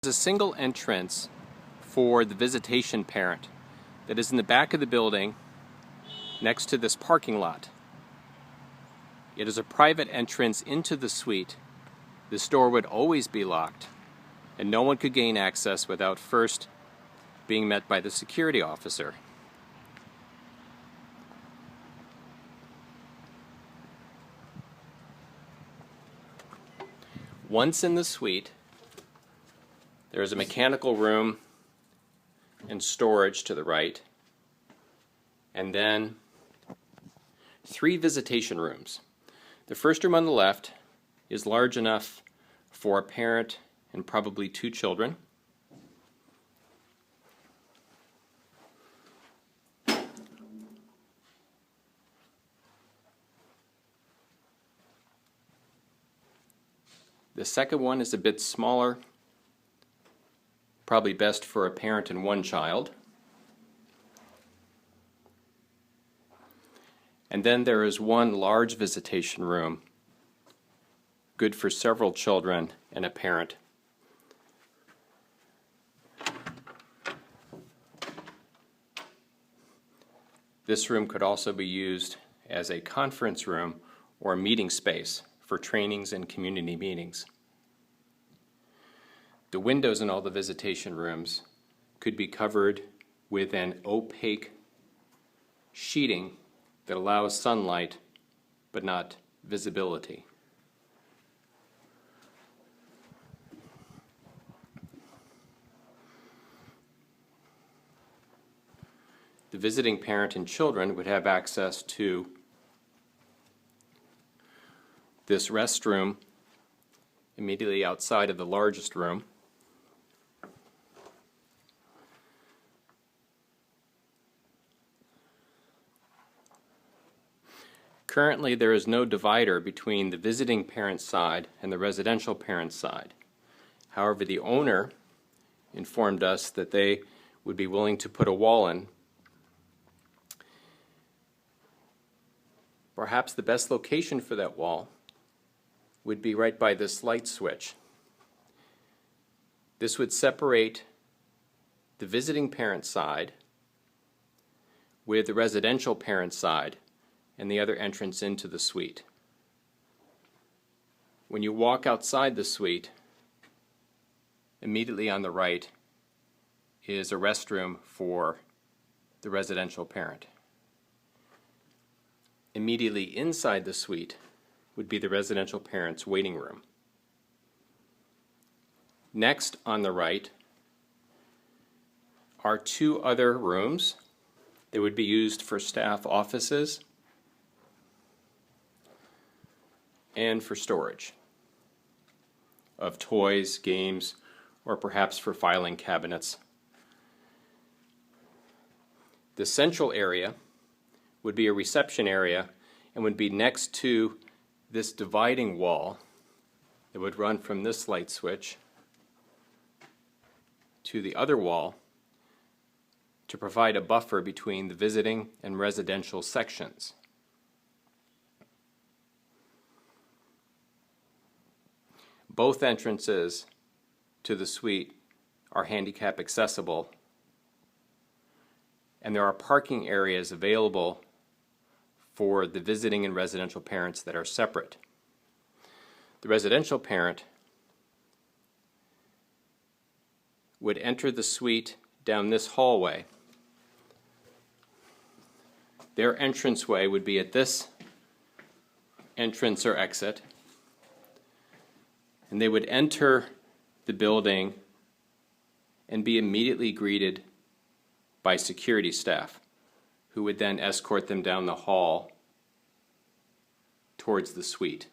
There's a single entrance for the visitation parent that is in the back of the building next to this parking lot. It is a private entrance into the suite. This door would always be locked, and no one could gain access without first being met by the security officer. Once in the suite, there is a mechanical room and storage to the right, and then 3 visitation rooms. The first room on the left is large enough for a parent and probably 2 children. The second one is a bit smaller, probably best for a parent and 1 child. And then there is 1 large visitation room, good for several children and a parent. This room could also be used as a conference room or meeting space for trainings and community meetings. The windows in all the visitation rooms could be covered with an opaque sheeting that allows sunlight but not visibility. The visiting parent and children would have access to this restroom immediately outside of the largest room. Currently, there is no divider between the visiting parent side and the residential parent side. However, the owner informed us that they would be willing to put a wall in. Perhaps the best location for that wall would be right by this light switch. This would separate the visiting parent side with the residential parent side and the other entrance into the suite. When you walk outside the suite, immediately on the right is a restroom for the residential parent. Immediately inside the suite would be the residential parent's waiting room. Next on the right are 2 other rooms that would be used for staff offices and for storage of toys, games, or perhaps for filing cabinets. The central area would be a reception area and would be next to this dividing wall that would run from this light switch to the other wall to provide a buffer between the visiting and residential sections. Both entrances to the suite are handicap accessible, and there are parking areas available for the visiting and residential parents that are separate. The residential parent would enter the suite down this hallway. Their entranceway would be at this entrance or exit, and they would enter the building and be immediately greeted by security staff, who would then escort them down the hall towards the suite.